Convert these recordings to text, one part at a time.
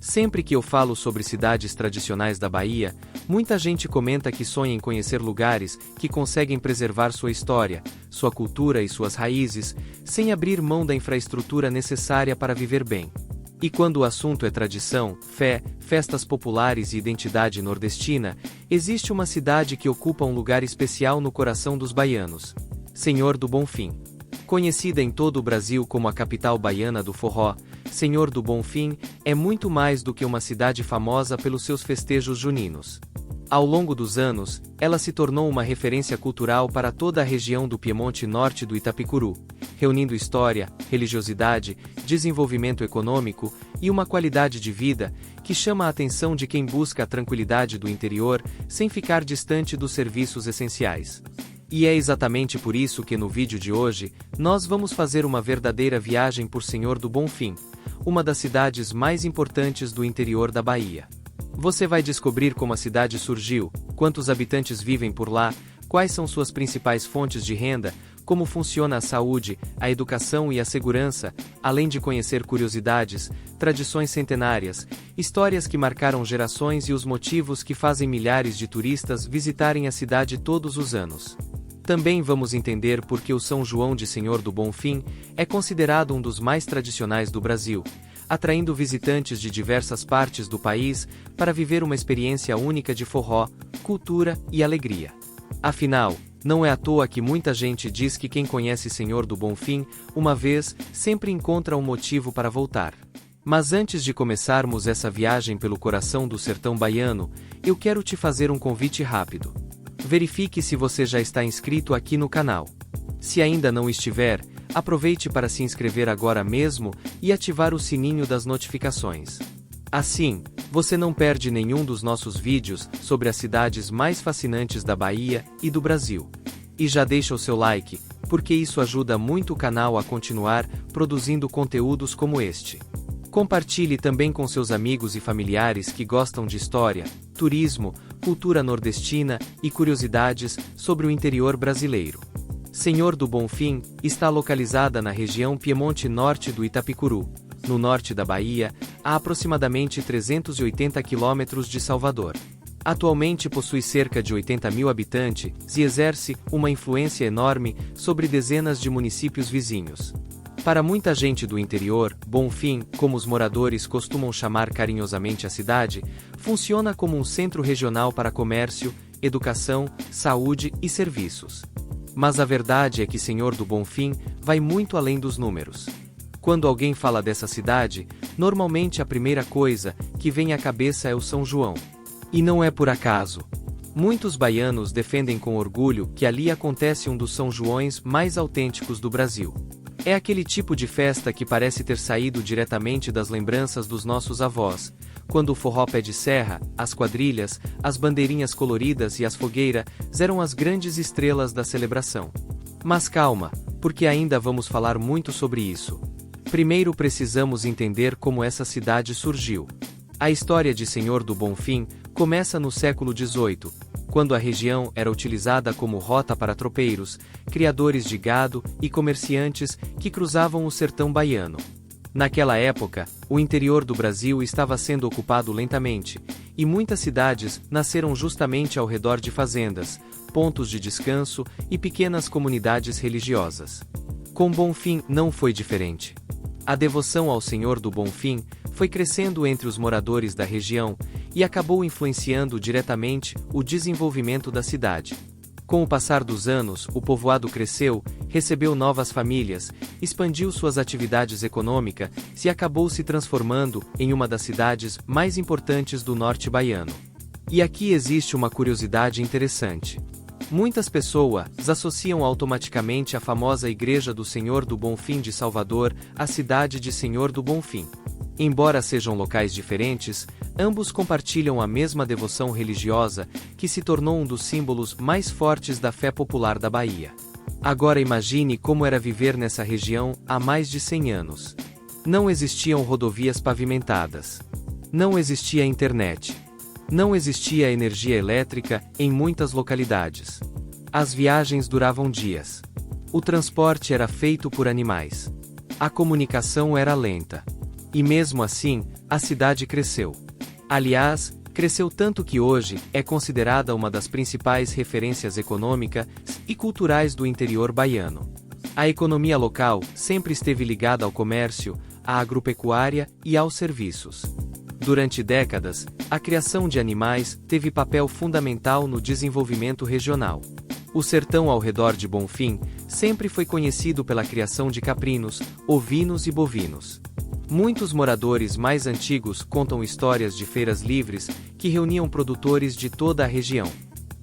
Sempre que eu falo sobre cidades tradicionais da Bahia, muita gente comenta que sonha em conhecer lugares que conseguem preservar sua história, sua cultura e suas raízes, sem abrir mão da infraestrutura necessária para viver bem. E quando o assunto é tradição, fé, festas populares e identidade nordestina, existe uma cidade que ocupa um lugar especial no coração dos baianos: Senhor do Bonfim. Conhecida em todo o Brasil como a capital baiana do forró, Senhor do Bonfim é muito mais do que uma cidade famosa pelos seus festejos juninos. Ao longo dos anos, ela se tornou uma referência cultural para toda a região do Piemonte Norte do Itapicuru, reunindo história, religiosidade, desenvolvimento econômico e uma qualidade de vida que chama a atenção de quem busca a tranquilidade do interior sem ficar distante dos serviços essenciais. E é exatamente por isso que no vídeo de hoje, nós vamos fazer uma verdadeira viagem por Senhor do Bonfim, uma das cidades mais importantes do interior da Bahia. Você vai descobrir como a cidade surgiu, quantos habitantes vivem por lá, quais são suas principais fontes de renda, como funciona a saúde, a educação e a segurança, além de conhecer curiosidades, tradições centenárias, histórias que marcaram gerações e os motivos que fazem milhares de turistas visitarem a cidade todos os anos. Também vamos entender por que o São João de Senhor do Bonfim é considerado um dos mais tradicionais do Brasil, atraindo visitantes de diversas partes do país para viver uma experiência única de forró, cultura e alegria. Afinal, não é à toa que muita gente diz que quem conhece Senhor do Bonfim uma vez, sempre encontra um motivo para voltar. Mas antes de começarmos essa viagem pelo coração do sertão baiano, eu quero te fazer um convite rápido. Verifique se você já está inscrito aqui no canal. Se ainda não estiver, aproveite para se inscrever agora mesmo e ativar o sininho das notificações. Assim, você não perde nenhum dos nossos vídeos sobre as cidades mais fascinantes da Bahia e do Brasil. E já deixa o seu like, porque isso ajuda muito o canal a continuar produzindo conteúdos como este. Compartilhe também com seus amigos e familiares que gostam de história, turismo, cultura nordestina e curiosidades sobre o interior brasileiro. Senhor do Bonfim está localizada na região Piemonte Norte do Itapicuru, no norte da Bahia, a aproximadamente 380 quilômetros de Salvador. Atualmente possui cerca de 80 mil habitantes e exerce uma influência enorme sobre dezenas de municípios vizinhos. Para muita gente do interior, Bonfim, como os moradores costumam chamar carinhosamente a cidade, funciona como um centro regional para comércio, educação, saúde e serviços. Mas a verdade é que Senhor do Bonfim vai muito além dos números. Quando alguém fala dessa cidade, normalmente a primeira coisa que vem à cabeça é o São João. E não é por acaso. Muitos baianos defendem com orgulho que ali acontece um dos São Joões mais autênticos do Brasil. É aquele tipo de festa que parece ter saído diretamente das lembranças dos nossos avós, quando o forró pé de serra, as quadrilhas, as bandeirinhas coloridas e as fogueiras eram as grandes estrelas da celebração. Mas calma, porque ainda vamos falar muito sobre isso. Primeiro precisamos entender como essa cidade surgiu. A história de Senhor do Bonfim começa no século XVIII, quando a região era utilizada como rota para tropeiros, criadores de gado e comerciantes que cruzavam o sertão baiano. Naquela época, o interior do Brasil estava sendo ocupado lentamente, e muitas cidades nasceram justamente ao redor de fazendas, pontos de descanso e pequenas comunidades religiosas. Com Bonfim não foi diferente. A devoção ao Senhor do Bonfim foi crescendo entre os moradores da região e acabou influenciando diretamente o desenvolvimento da cidade. Com o passar dos anos, o povoado cresceu, recebeu novas famílias, expandiu suas atividades econômicas e acabou se transformando em uma das cidades mais importantes do norte baiano. E aqui existe uma curiosidade interessante. Muitas pessoas associam automaticamente a famosa Igreja do Senhor do Bonfim de Salvador à cidade de Senhor do Bonfim. Embora sejam locais diferentes, ambos compartilham a mesma devoção religiosa, que se tornou um dos símbolos mais fortes da fé popular da Bahia. Agora imagine como era viver nessa região há mais de 100 anos. Não existiam rodovias pavimentadas. Não existia internet. Não existia energia elétrica em muitas localidades. As viagens duravam dias. O transporte era feito por animais. A comunicação era lenta. E mesmo assim, a cidade cresceu. Aliás, cresceu tanto que hoje é considerada uma das principais referências econômicas e culturais do interior baiano. A economia local sempre esteve ligada ao comércio, à agropecuária e aos serviços. Durante décadas, a criação de animais teve papel fundamental no desenvolvimento regional. O sertão ao redor de Bonfim sempre foi conhecido pela criação de caprinos, ovinos e bovinos. Muitos moradores mais antigos contam histórias de feiras livres que reuniam produtores de toda a região.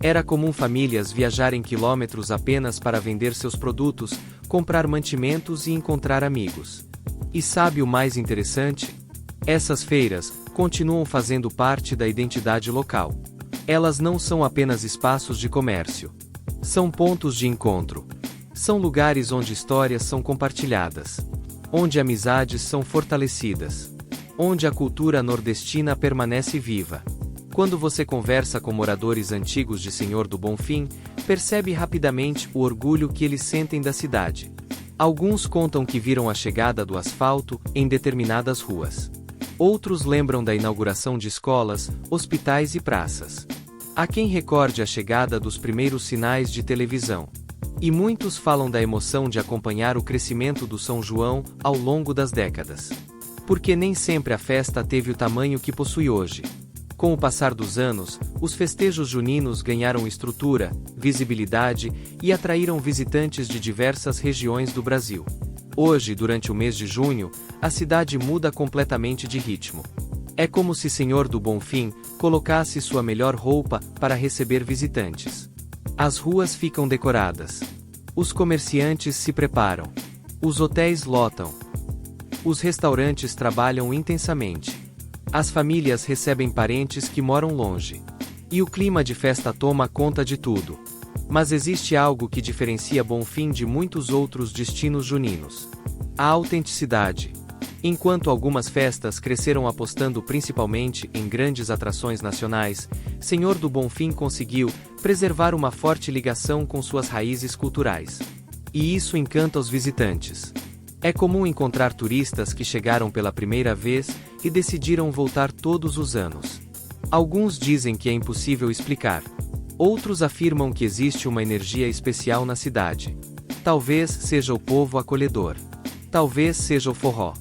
Era comum famílias viajarem quilômetros apenas para vender seus produtos, comprar mantimentos e encontrar amigos. E sabe o mais interessante? Essas feiras continuam fazendo parte da identidade local. Elas não são apenas espaços de comércio. São pontos de encontro. São lugares onde histórias são compartilhadas. Onde amizades são fortalecidas. Onde a cultura nordestina permanece viva. Quando você conversa com moradores antigos de Senhor do Bonfim, percebe rapidamente o orgulho que eles sentem da cidade. Alguns contam que viram a chegada do asfalto em determinadas ruas. Outros lembram da inauguração de escolas, hospitais e praças. Há quem recorde a chegada dos primeiros sinais de televisão. E muitos falam da emoção de acompanhar o crescimento do São João ao longo das décadas. Porque nem sempre a festa teve o tamanho que possui hoje. Com o passar dos anos, os festejos juninos ganharam estrutura, visibilidade e atraíram visitantes de diversas regiões do Brasil. Hoje, durante o mês de junho, a cidade muda completamente de ritmo. É como se Senhor do Bonfim colocasse sua melhor roupa para receber visitantes. As ruas ficam decoradas. Os comerciantes se preparam. Os hotéis lotam. Os restaurantes trabalham intensamente. As famílias recebem parentes que moram longe. E o clima de festa toma conta de tudo. Mas existe algo que diferencia Bonfim de muitos outros destinos juninos: a autenticidade. Enquanto algumas festas cresceram apostando principalmente em grandes atrações nacionais, Senhor do Bonfim conseguiu preservar uma forte ligação com suas raízes culturais. E isso encanta os visitantes. É comum encontrar turistas que chegaram pela primeira vez e decidiram voltar todos os anos. Alguns dizem que é impossível explicar. Outros afirmam que existe uma energia especial na cidade. Talvez seja o povo acolhedor. Talvez seja o forró.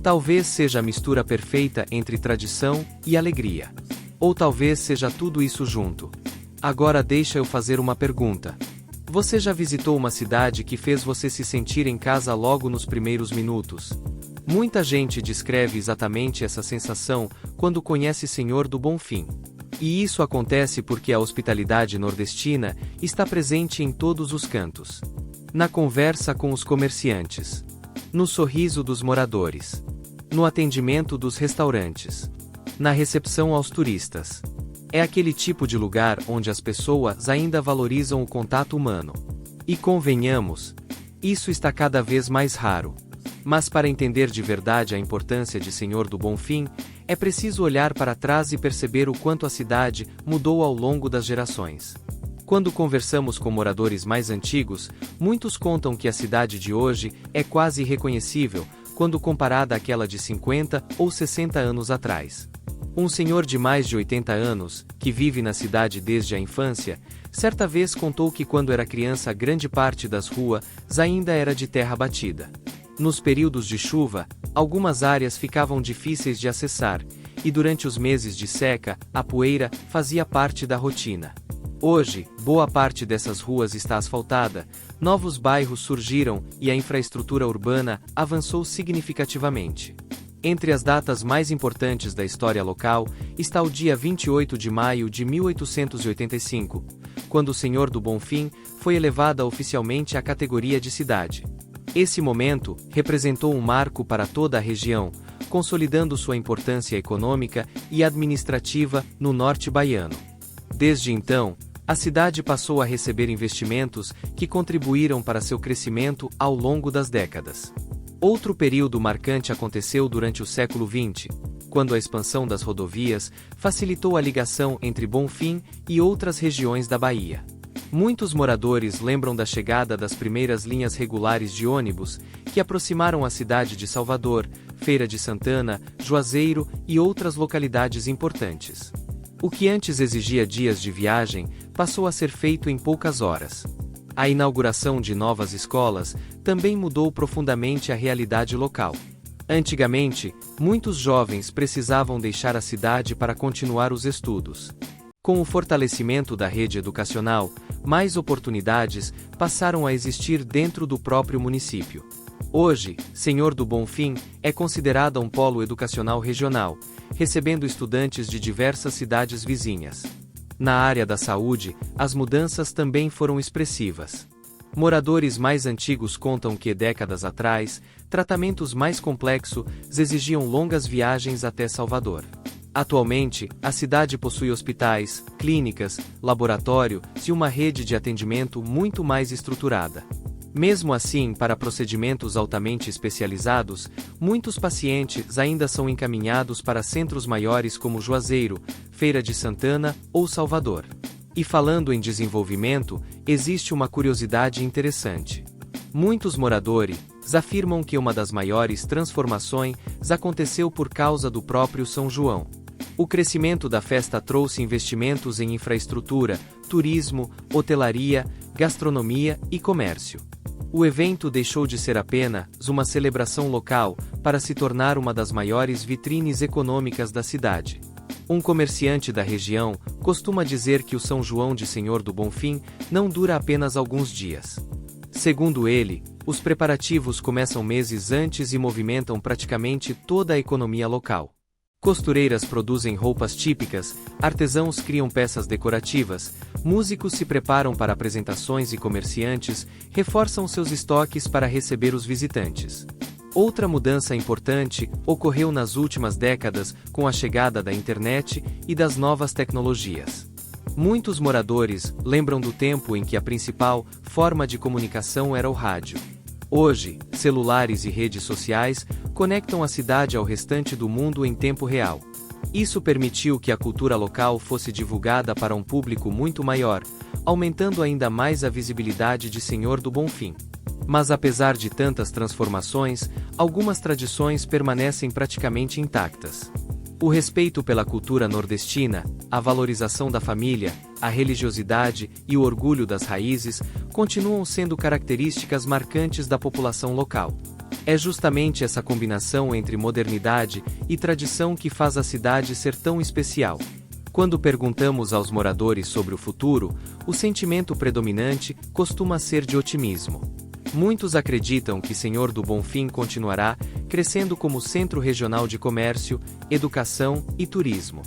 Talvez seja a mistura perfeita entre tradição e alegria. Ou talvez seja tudo isso junto. Agora deixa eu fazer uma pergunta. Você já visitou uma cidade que fez você se sentir em casa logo nos primeiros minutos? Muita gente descreve exatamente essa sensação quando conhece Senhor do Bonfim. E isso acontece porque a hospitalidade nordestina está presente em todos os cantos. Na conversa com os comerciantes. No sorriso dos moradores. No atendimento dos restaurantes. Na recepção aos turistas. É aquele tipo de lugar onde as pessoas ainda valorizam o contato humano. E convenhamos, isso está cada vez mais raro. Mas para entender de verdade a importância de Senhor do Bonfim, é preciso olhar para trás e perceber o quanto a cidade mudou ao longo das gerações. Quando conversamos com moradores mais antigos, muitos contam que a cidade de hoje é quase irreconhecível, quando comparada àquela de 50 ou 60 anos atrás. Um senhor de mais de 80 anos, que vive na cidade desde a infância, certa vez contou que quando era criança grande parte das ruas ainda era de terra batida. Nos períodos de chuva, algumas áreas ficavam difíceis de acessar, e durante os meses de seca, a poeira fazia parte da rotina. Hoje, boa parte dessas ruas está asfaltada, novos bairros surgiram e a infraestrutura urbana avançou significativamente. Entre as datas mais importantes da história local, está o dia 28 de maio de 1885, quando o Senhor do Bonfim foi elevada oficialmente à categoria de cidade. Esse momento representou um marco para toda a região, consolidando sua importância econômica e administrativa no norte baiano. Desde então, a cidade passou a receber investimentos que contribuíram para seu crescimento ao longo das décadas. Outro período marcante aconteceu durante o século XX, quando a expansão das rodovias facilitou a ligação entre Bonfim e outras regiões da Bahia. Muitos moradores lembram da chegada das primeiras linhas regulares de ônibus, que aproximaram a cidade de Salvador, Feira de Santana, Juazeiro e outras localidades importantes. O que antes exigia dias de viagem, passou a ser feito em poucas horas. A inauguração de novas escolas também mudou profundamente a realidade local. Antigamente, muitos jovens precisavam deixar a cidade para continuar os estudos. Com o fortalecimento da rede educacional, mais oportunidades passaram a existir dentro do próprio município. Hoje, Senhor do Bonfim é considerada um polo educacional regional, recebendo estudantes de diversas cidades vizinhas. Na área da saúde, as mudanças também foram expressivas. Moradores mais antigos contam que, décadas atrás, tratamentos mais complexos exigiam longas viagens até Salvador. Atualmente, a cidade possui hospitais, clínicas, laboratório e uma rede de atendimento muito mais estruturada. Mesmo assim, para procedimentos altamente especializados, muitos pacientes ainda são encaminhados para centros maiores como Juazeiro, Feira de Santana ou Salvador. E falando em desenvolvimento, existe uma curiosidade interessante. Muitos moradores afirmam que uma das maiores transformações aconteceu por causa do próprio São João. O crescimento da festa trouxe investimentos em infraestrutura, turismo, hotelaria, gastronomia e comércio. O evento deixou de ser apenas uma celebração local para se tornar uma das maiores vitrines econômicas da cidade. Um comerciante da região costuma dizer que o São João de Senhor do Bonfim não dura apenas alguns dias. Segundo ele, os preparativos começam meses antes e movimentam praticamente toda a economia local. Costureiras produzem roupas típicas, artesãos criam peças decorativas, músicos se preparam para apresentações e comerciantes reforçam seus estoques para receber os visitantes. Outra mudança importante ocorreu nas últimas décadas com a chegada da internet e das novas tecnologias. Muitos moradores lembram do tempo em que a principal forma de comunicação era o rádio. Hoje, celulares e redes sociais conectam a cidade ao restante do mundo em tempo real. Isso permitiu que a cultura local fosse divulgada para um público muito maior, aumentando ainda mais a visibilidade de Senhor do Bonfim. Mas apesar de tantas transformações, algumas tradições permanecem praticamente intactas. O respeito pela cultura nordestina, a valorização da família, a religiosidade e o orgulho das raízes continuam sendo características marcantes da população local. É justamente essa combinação entre modernidade e tradição que faz a cidade ser tão especial. Quando perguntamos aos moradores sobre o futuro, o sentimento predominante costuma ser de otimismo. Muitos acreditam que Senhor do Bonfim continuará crescendo como centro regional de comércio, educação e turismo.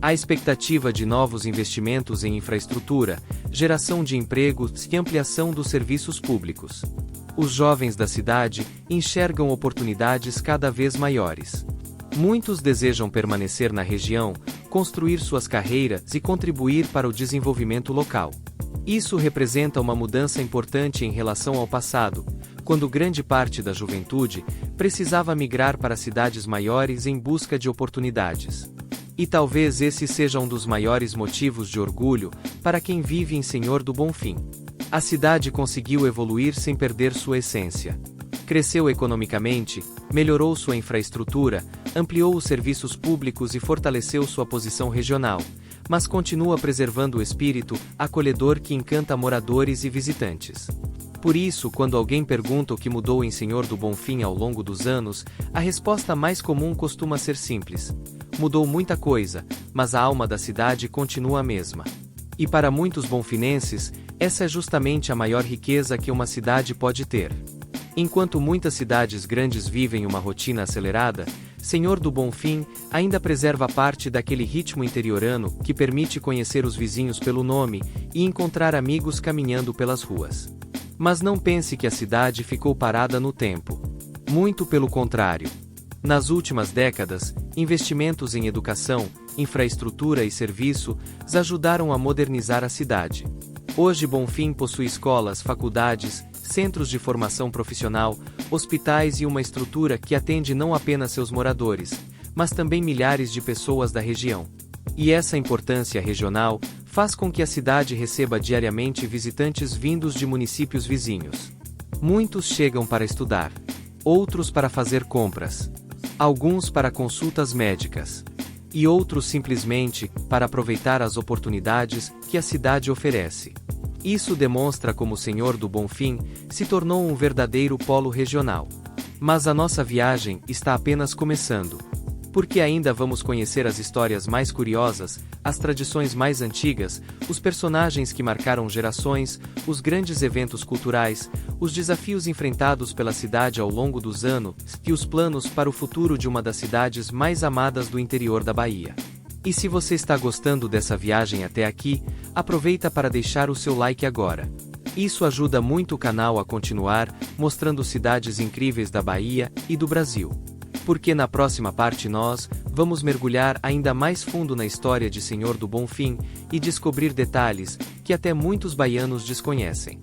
Há expectativa de novos investimentos em infraestrutura, geração de empregos e ampliação dos serviços públicos. Os jovens da cidade enxergam oportunidades cada vez maiores. Muitos desejam permanecer na região, construir suas carreiras e contribuir para o desenvolvimento local. Isso representa uma mudança importante em relação ao passado, quando grande parte da juventude precisava migrar para cidades maiores em busca de oportunidades. E talvez esse seja um dos maiores motivos de orgulho para quem vive em Senhor do Bonfim. A cidade conseguiu evoluir sem perder sua essência. Cresceu economicamente, melhorou sua infraestrutura, ampliou os serviços públicos e fortaleceu sua posição regional, mas continua preservando o espírito acolhedor que encanta moradores e visitantes. Por isso, quando alguém pergunta o que mudou em Senhor do Bonfim ao longo dos anos, a resposta mais comum costuma ser simples: mudou muita coisa, mas a alma da cidade continua a mesma. E para muitos bonfinenses, essa é justamente a maior riqueza que uma cidade pode ter. Enquanto muitas cidades grandes vivem uma rotina acelerada, Senhor do Bonfim ainda preserva parte daquele ritmo interiorano que permite conhecer os vizinhos pelo nome e encontrar amigos caminhando pelas ruas. Mas não pense que a cidade ficou parada no tempo. Muito pelo contrário. Nas últimas décadas, investimentos em educação, infraestrutura e serviço ajudaram a modernizar a cidade. Hoje Bonfim possui escolas, faculdades, centros de formação profissional, hospitais e uma estrutura que atende não apenas seus moradores, mas também milhares de pessoas da região. E essa importância regional faz com que a cidade receba diariamente visitantes vindos de municípios vizinhos. Muitos chegam para estudar, outros para fazer compras, Alguns para consultas médicas. E outros simplesmente para aproveitar as oportunidades que a cidade oferece. Isso demonstra como o Senhor do Bonfim se tornou um verdadeiro polo regional. Mas a nossa viagem está apenas começando. Porque ainda vamos conhecer as histórias mais curiosas, as tradições mais antigas, os personagens que marcaram gerações, os grandes eventos culturais, os desafios enfrentados pela cidade ao longo dos anos e os planos para o futuro de uma das cidades mais amadas do interior da Bahia. E se você está gostando dessa viagem até aqui, aproveita para deixar o seu like agora. Isso ajuda muito o canal a continuar mostrando cidades incríveis da Bahia e do Brasil. Porque na próxima parte nós vamos mergulhar ainda mais fundo na história de Senhor do Bonfim e descobrir detalhes que até muitos baianos desconhecem.